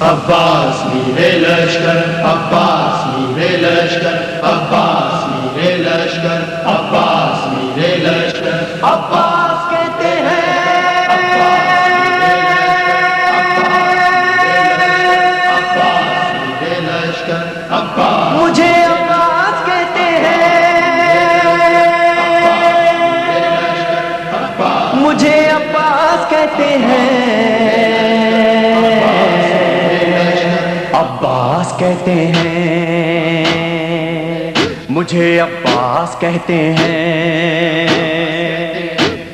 عباس میرے لشکر، عباس میرے لشکر، عباس میرے لشکر، عباس میرے لشکر، عباس کہتے ہیں، عباس میرے لشکر، عباس مجھے عباس کہتے ہیں، مجھے عباس کہتے ہیں، عباس کہتے ہیں، مجھے عباس کہتے ہیں،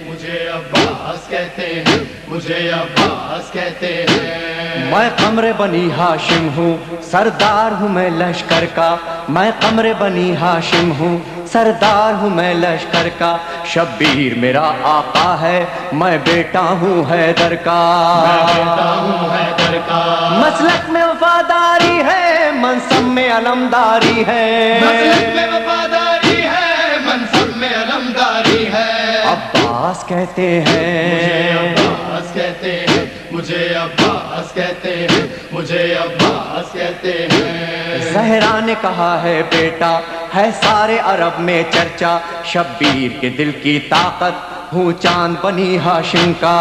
مجھے عباس کہتے ہیں، مجھے عباس کہتے ہیں۔ میں قمر بنی ہاشم ہوں، سردار ہوں میں لشکر کا، میں قمر بنی ہاشم ہوں، سردار ہوں میں لشکر کا، شبیر میرا آقا ہے، میں بیٹا ہوں حیدر کا، میں بیٹا ہوں حیدر کا، مسلک میں وفاداری ہے، منصب میں علمداری ہے، مسلک میں وفاداری ہے، منصب میں علمداری ہے، عباس کہتے ہیں، مجھے عباس کہتے ہیں، مجھے عباس کہتے ہیں، مجھے عباس کہتے ہیں۔ زہرا نے کہا ہے بیٹا ہے سارے عرب میں چرچا، شبیر کے دل کی طاقت ہوں چاند بنی ہاشم کا،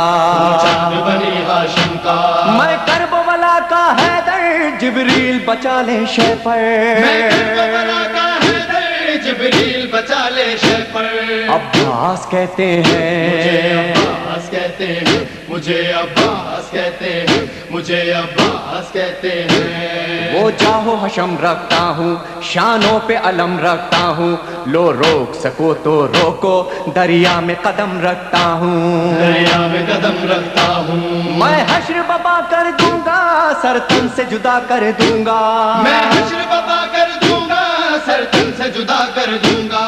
چاند بنی ہاشم کا، میں کربلا کا حیدر، جبریل بچا لے شے پر، میں کربلا کا حیدر، جبریل بچا لے شے پر، عباس کہتے ہیں، مجھے عباس کہتے ہیں، مجھے عباس کہتے ہیں، مجھے عباس کہتے ہیں۔ وہ جاہو حشم رکھتا ہوں، شانوں پہ علم رکھتا ہوں، لو روک سکو تو روکو، دریا میں قدم رکھتا ہوں، دریا میں قدم رکھتا ہوں، میں حشر بپا کر دوں گا، سر تن سے جدا کر دوں گا، میں حشر بپا کر دوں گا، سر تن سے جدا کر دوں گا،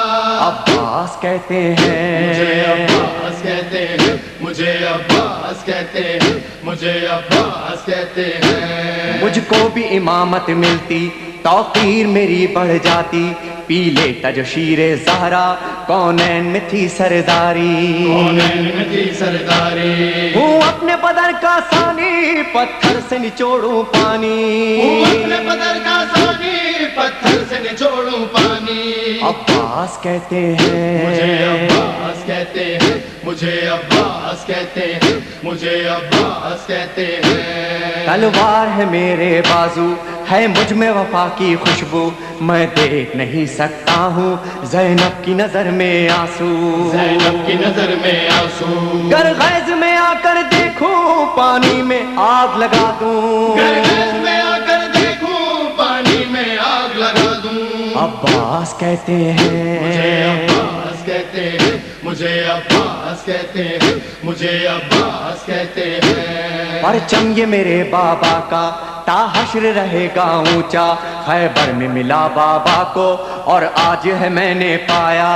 عباس کہتے ہیں، مجھے عباس کہتے ہیں، مجھے عباس کہتے ہیں، مجھے عباس کہتے ہیں۔ مجھ کو بھی امامت ملتی، توقیر میری بڑھ جاتی، پی لیتا جو شیر زہرا، کونین میں تھی سرداری، کونین میں تھی سرداری، ہوں اپنے بدر کا ثانی، پتھر سے نچوڑوں پانی، ہوں اپنے بدر کا ثانی، پتھر سے نچوڑوں پانی، عباس کہتے ہیں، مجھے عباس کہتے ہیں، مجھے عباس کہتے ہیں، مجھے عباس کہتے ہیں۔ تلوار ہے میرے بازو، ہے مجھ میں وفا کی خوشبو، میں دیکھ نہیں سکتا ہوں زینب کی نظر میں آنسو، زینب کی نظر میں آنسو، گر غیظ میں آ کر دیکھوں پانی میں آگ لگا دوں، گر غیظ میں آ کر دیکھوں پانی میں آگ لگا دوں، عباس کہتے ہیں، مجھے عباس کہتے ہیں، مجھے عباس کہتے ہیں، مجھے عباس کہتے ہیں۔ پرچم یہ میرے بابا کا تا حشر رہے گا اونچا، خیبر میں ملا بابا کو اور آج ہے میں نے پایا،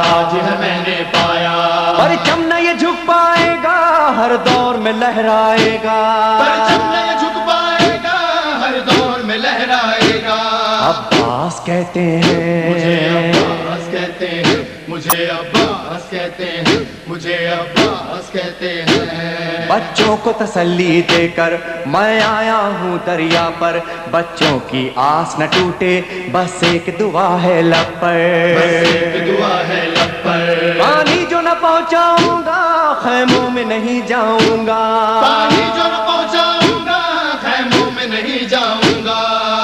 آج ہے میں نے پایا، پرچم نہ یہ جھک پائے گا، ہر دور میں لہرائے گا، پرچم نہ یہ جھک پائے گا، ہر دور میں لہرائے گا، عباس کہتے ہیں، مجھے عباس کہتے ہیں، مجھے عباس کہتے ہیں، مجھے عباس کہتے ہیں۔ بچوں کو تسلی دے کر میں آیا ہوں دریا پر، بچوں کی آس نہ ٹوٹے، بس ایک دعا ہے لب پر، بس ایک دعا ہے لب پر، پانی جو نہ پہنچاؤں گا خیموں میں نہیں جاؤں گا، پانی جو نہ پہنچاؤں گا خیموں میں نہیں جاؤں گا،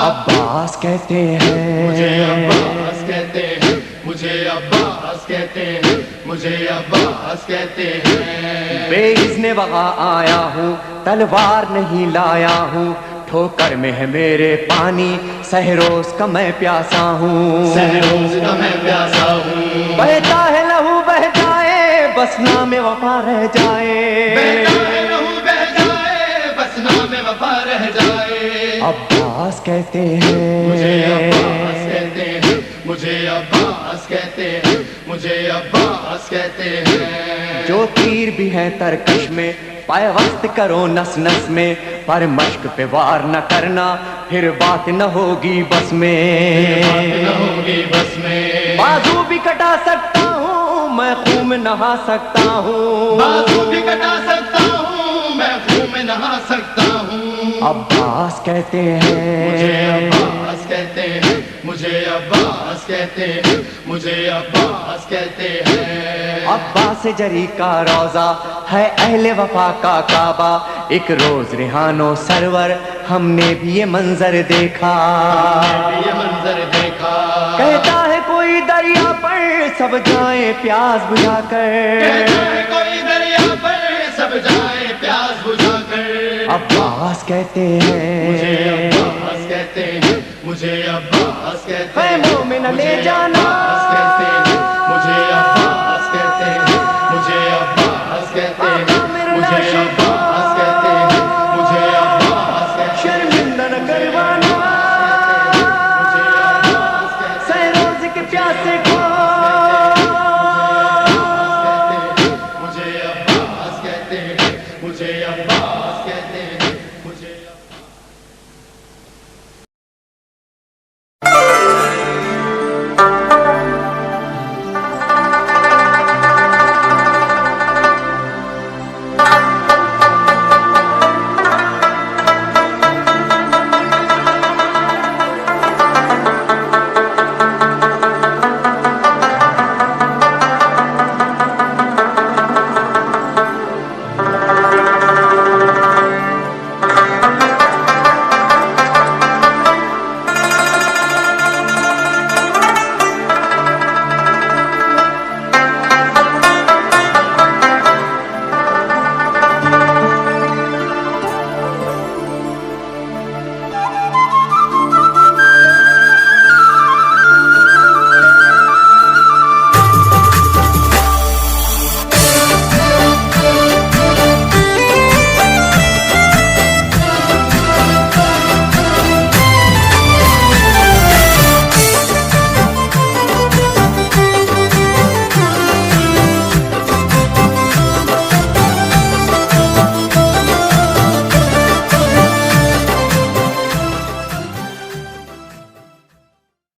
عباس کہتے ہیں، مجھے عباس کہتے ہیں، مجھے عباس کہتے ہیں، مجھے عباس کہتے ہیں۔ بے اذن وغا آیا ہوں، تلوار نہیں لایا ہوں، ٹھوکر میں ہے میرے پانی، سہروز کا میں پیاسا ہوں، سہروز کا میں پیاسا ہوں، بہتا ہے لہو بہ جائے، بس نام وفا رہ جائے، بہتا ہے لہو بہ جائے، بس نام وفا رہ جائے، عباس کہتے ہیں، مجھے عباس کہتے ہیں، مجھے عباس کہتے ہیں، مجھے عباس کہتے ہیں۔ جو تیر بھی ہیں ترکش میں، پیوست کرو نس نس میں، پر مشق پہ وار نہ کرنا، پھر بات نہ ہوگی بس میں، بات نہ ہوگی بس میں، بازو بھی کٹا سکتا ہوں میں، خون میں نہا سکتا ہوں، بازو بھی کٹا سکتا ہوں میں، خون میں نہا سکتا ہوں، عباس کہتے ہیں، مجھے عباس کہتے ہیں، مجھے عباس کہتے ہیں، مجھے عباس کہتے ہیں۔ عباس جری کا روضہ ہے اہل وفا کا کعبہ، ایک روز ریحان و سرور ہم نے بھی یہ منظر دیکھا، یہ منظر دیکھا، کہتا ہے کوئی دریا پر سب جائیں پیاس بجھا کر، کہتا ہے کوئی دریا پر سب جائے پیاس بجھا کر۔ عباس کہتے مجھے ہیں، عباس کہتے ہیں، مجھے عباس کہتے ہیں، خیموں میں نہ لے مجھے جانا، عباس کہتے ہیں، مجھے عباس